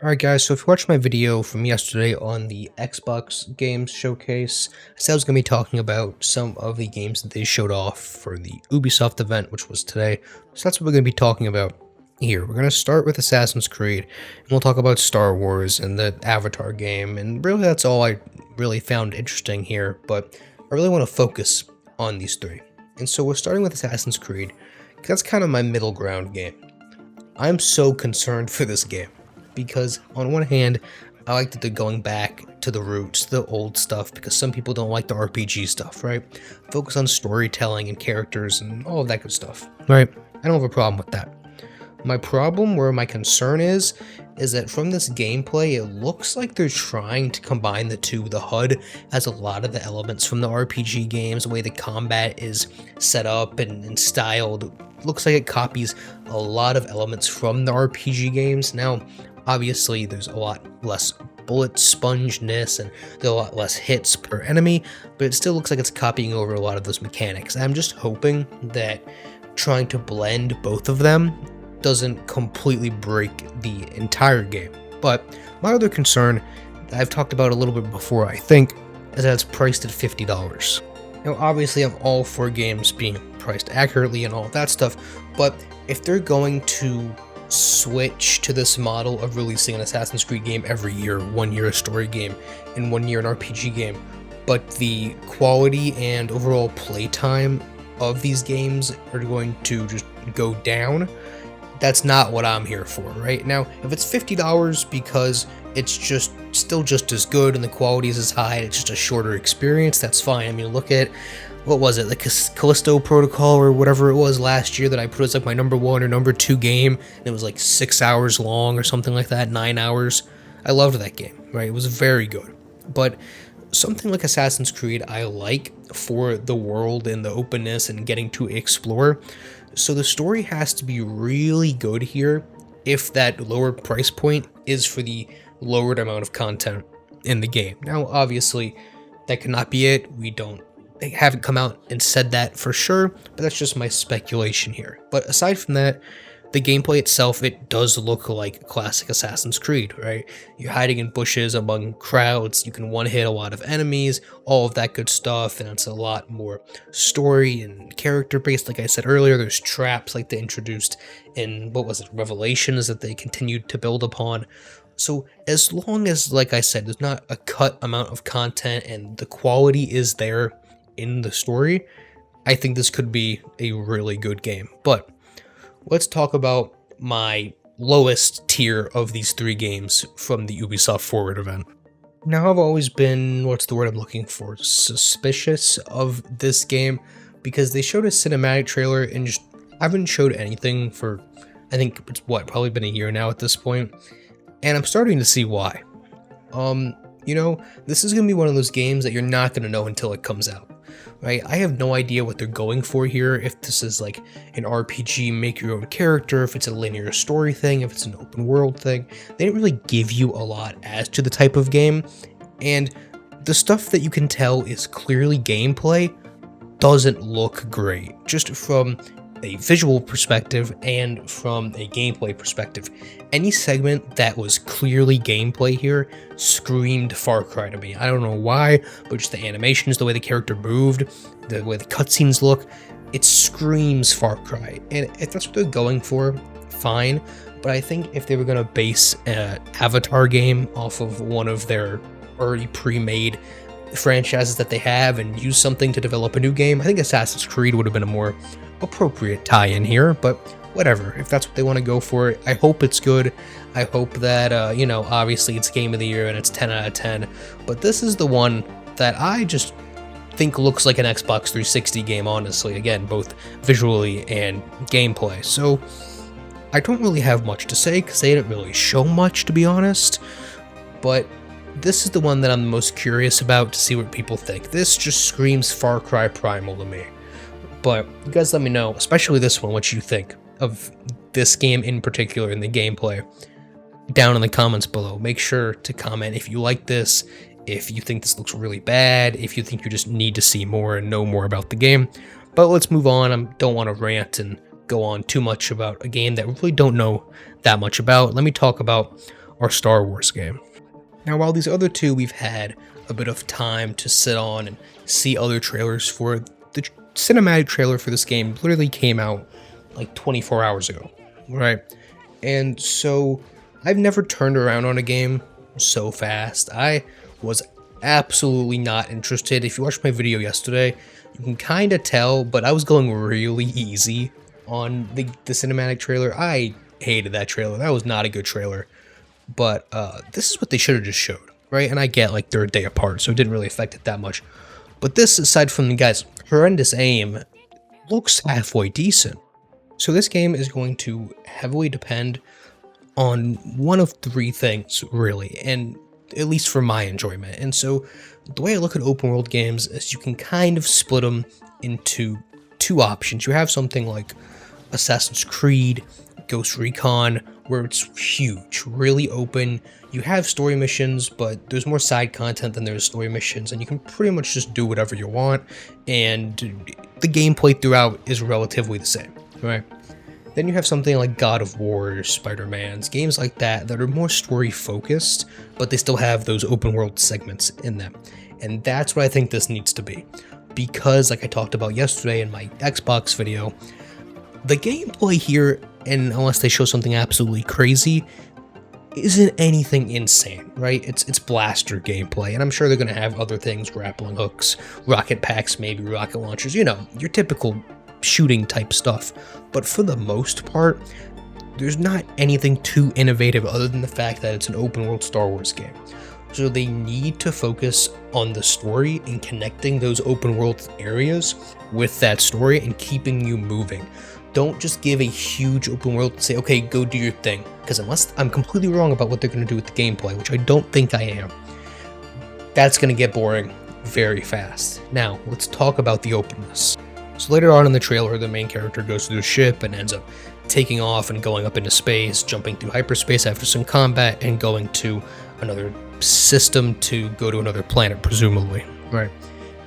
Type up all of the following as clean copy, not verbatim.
Alright guys, so if you watched my video from yesterday on the Xbox games showcase, I said I was going to be talking about some of the games that they showed off for the Ubisoft event, which was today. So that's what we're going to be talking about here. We're going to start with Assassin's Creed, and we'll talk about Star Wars and the Avatar game, and really that's all I really found interesting here, but I really want to focus on these three. And so we're starting with Assassin's Creed, because that's kind of my middle ground game. I'm so concerned for this game. Because on one hand, I like that they're going back to the roots, the old stuff, because some people don't like the RPG stuff, right? Focus on storytelling and characters and all of that good stuff, right? I don't have a problem with that. My problem, where my concern is that from this gameplay, it looks like they're trying to combine the two. The HUD has a lot of the elements from the RPG games, the way the combat is set up and styled. Looks like it copies a lot of elements from the RPG games. Now, obviously, there's a lot less bullet spongeness and there are a lot less hits per enemy, but it still looks like it's copying over a lot of those mechanics. I'm just hoping that trying to blend both of them doesn't completely break the entire game. But my other concern that I've talked about a little bit before, I think, is that it's priced at $50. Now, obviously, I'm all for games being priced accurately and all of that stuff, but if they're going to switch to this model of releasing an Assassin's Creed game every year, 1 year a story game and 1 year an RPG game, but the quality and overall playtime of these games are going to just go down, that's not what I'm here for, right? Now, if it's $50 because it's just still just as good and the quality is as high, it's just a shorter experience, that's fine. I mean, look at, what was it, the Callisto Protocol or whatever it was last year that I put as like my number 1 or number 2 game, and it was like 6 hours long or something like that, 9 hours. I loved that game, right? It was very good. But something like Assassin's Creed I like for the world and the openness and getting to explore. So the story has to be really good here if that lower price point is for the lowered amount of content in the game. Now, obviously, that cannot be it. They haven't come out and said that for sure, but that's just my speculation here. But aside from that, the gameplay itself, it does look like classic Assassin's Creed, right? You're hiding in bushes among crowds, you can one-hit a lot of enemies, all of that good stuff, and it's a lot more story and character-based. Like I said earlier, there's traps like they introduced in, Revelations that they continued to build upon. So as long as, like I said, there's not a cut amount of content and the quality is there in the story, I think this could be a really good game. But let's talk about my lowest tier of these 3 games from the Ubisoft Forward event. Now, I've always been, what's the word I'm looking for, suspicious of this game because they showed a cinematic trailer and just haven't showed anything for, I think it's probably been a year now at this point, and I'm starting to see why. You know, this is going to be one of those games that you're not going to know until it comes out, right? I have no idea what they're going for here, if this is like an RPG, make your own character, if it's a linear story thing, if it's an open world thing. They didn't really give you a lot as to the type of game, and the stuff that you can tell is clearly gameplay doesn't look great, just from a visual perspective and from a gameplay perspective. Any segment that was clearly gameplay here screamed Far Cry to me. I don't know why, but just the animations, the way the character moved, the way the cutscenes look, it screams Far Cry. And if that's what they're going for, fine. But I think if they were going to base an Avatar game off of one of their already pre-made franchises that they have and use something to develop a new game, I think Assassin's Creed would have been a more appropriate tie-in here, but whatever. If that's what they want to go for, I hope it's good. I hope that, you know, obviously it's Game of the Year and it's 10 out of 10, but this is the one that I just think looks like an Xbox 360 game, honestly, again, both visually and gameplay. So I don't really have much to say because they didn't really show much, to be honest, but this is the one that I'm the most curious about to see what people think. This just screams Far Cry Primal to me. But you guys let me know, especially this one, what you think of this game in particular and the gameplay down in the comments below. Make sure to comment if you like this, if you think this looks really bad, if you think you just need to see more and know more about the game. But let's move on. I don't want to rant and go on too much about a game that we really don't know that much about. Let me talk about our Star Wars game. Now, while these other two we've had a bit of time to sit on and see other trailers for, the cinematic trailer for this game literally came out like 24 hours ago, right? And so I've never turned around on a game so fast. I was absolutely not interested. If you watched my video yesterday, you can kind of tell, but I was going really easy on the cinematic trailer. I hated that trailer. That was not a good trailer. But this is what they should have just showed, right? And I get like they're a day apart, so it didn't really affect it that much. But this, aside from the guy's horrendous aim, looks halfway decent. So this game is going to heavily depend on one of three things, really, and at least for my enjoyment. And so the way I look at open world games is you can kind of split them into two options. You have something like Assassin's Creed, Ghost Recon, where it's huge, really open. You have story missions, but there's more side content than there's story missions, and you can pretty much just do whatever you want, and the gameplay throughout is relatively the same, right? Then you have something like God of War, Spider-Man's, games like that are more story focused, but they still have those open world segments in them. And that's what I think this needs to be. Because, like I talked about yesterday in my Xbox video, the gameplay here, and unless they show something absolutely crazy, isn't anything insane, right? It's blaster gameplay, and I'm sure they're going to have other things, grappling hooks, rocket packs, maybe rocket launchers, you know, your typical shooting type stuff. But for the most part, there's not anything too innovative other than the fact that it's an open world Star Wars game. So they need to focus on the story and connecting those open world areas with that story and keeping you moving. Don't just give a huge open world and say, okay, go do your thing. Because unless I'm completely wrong about what they're going to do with the gameplay, which I don't think I am, that's going to get boring very fast. Now, let's talk about the openness. So later on in the trailer, the main character goes through the ship and ends up taking off and going up into space, jumping through hyperspace after some combat, and going to another system to go to another planet, presumably, right?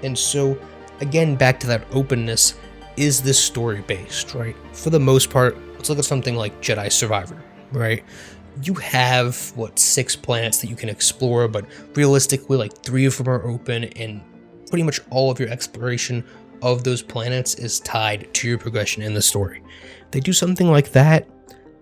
And so, again, back to that openness, is this story-based, right? For the most part, let's look at something like Jedi Survivor, right? You have, 6 planets that you can explore, but realistically, like 3 of them are open, and pretty much all of your exploration of those planets is tied to your progression in the story. If they do something like that,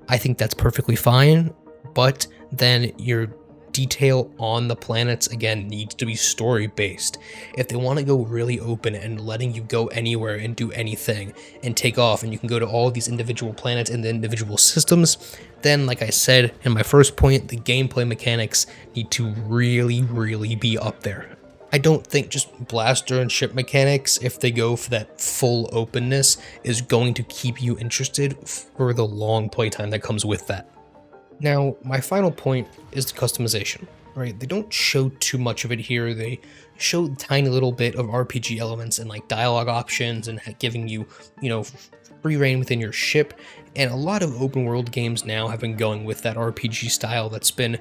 I think that's perfectly fine, but then your detail on the planets, again, needs to be story-based. If they want to go really open and letting you go anywhere and do anything and take off, and you can go to all of these individual planets and the individual systems, then, like I said in my first point, the gameplay mechanics need to really, really be up there. I don't think just blaster and ship mechanics, if they go for that full openness, is going to keep you interested for the long playtime that comes with that. Now, my final point is the customization, right? They don't show too much of it here. They show a tiny little bit of RPG elements and like dialogue options and giving you, free reign within your ship. And a lot of open world games now have been going with that RPG style that's been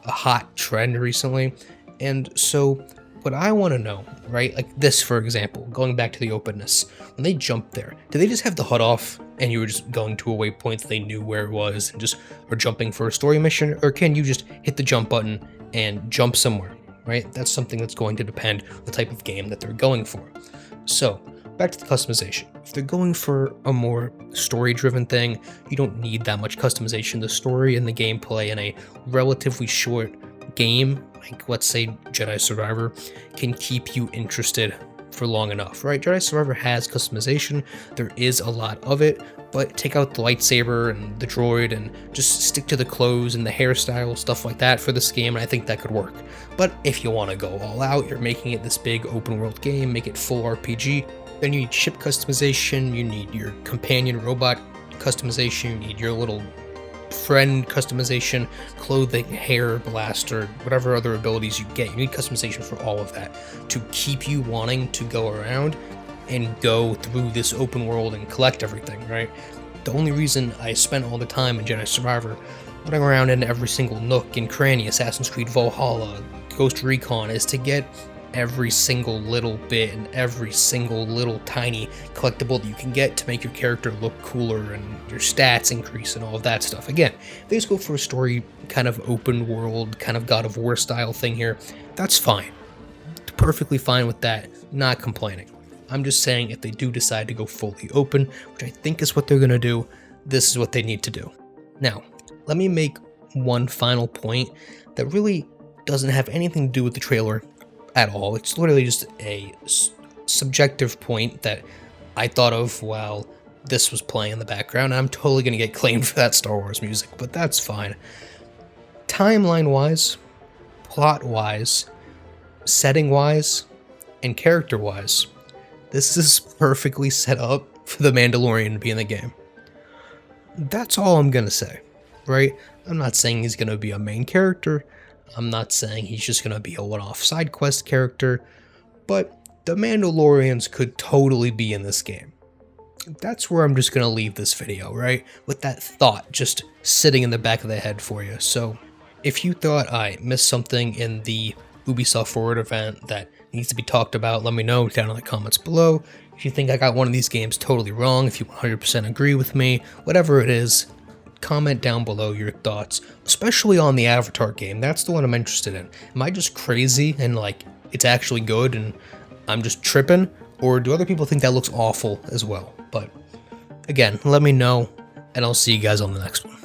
a hot trend recently. And so what I want to know, right, like this, for example, going back to the openness, when they jump there, do they just have the HUD off and you were just going to a waypoint that they knew where it was and just are jumping for a story mission? Or can you just hit the jump button and jump somewhere, right? That's something that's going to depend on the type of game that they're going for. So back to the customization. If they're going for a more story-driven thing, you don't need that much customization. The story and the gameplay in a relatively short game, like let's say Jedi Survivor, can keep you interested for long enough, right? Jedi Survivor has customization, there is a lot of it, but take out the lightsaber and the droid and just stick to the clothes and the hairstyle, stuff like that for this game, and I think that could work. But if you want to go all out, you're making it this big open world game, make it full RPG, then you need ship customization, you need your companion robot customization, you need your little friend customization, clothing, hair, blaster, whatever other abilities you get. You need customization for all of that to keep you wanting to go around and go through this open world and collect everything, right? The only reason I spent all the time in Jedi Survivor running around in every single nook and cranny, Assassin's Creed Valhalla, Ghost Recon, is to get every single little bit and every single little tiny collectible that you can get to make your character look cooler and your stats increase and all of that stuff. Again, if they just go for a story kind of open world, kind of God of War style thing here, that's fine. Perfectly fine with that, not complaining. I'm just saying if they do decide to go fully open, which I think is what they're going to do, this is what they need to do. Now, let me make one final point that really doesn't have anything to do with the trailer at all. It's literally just a subjective point that I thought of while this was playing in the background, and I'm totally going to get claimed for that Star Wars music, but that's fine. Timeline-wise, plot-wise, setting-wise, and character-wise, this is perfectly set up for the Mandalorian to be in the game. That's all I'm gonna say, right? I'm not saying he's gonna be a main character. I'm not saying he's just gonna be a one-off side quest character, but the Mandalorians could totally be in this game. That's where I'm just gonna leave this video, right? With that thought just sitting in the back of the head for you. So if you thought I missed something in the Ubisoft Forward event that needs to be talked about, let me know down in the comments below. If you think I got one of these games totally wrong, if you 100% agree with me, whatever it is, comment down below your thoughts, especially on the Avatar game. That's the one I'm interested in. Am I just crazy and like it's actually good and I'm just tripping, or do other people think that looks awful as well? But again, let me know, and I'll see you guys on the next one.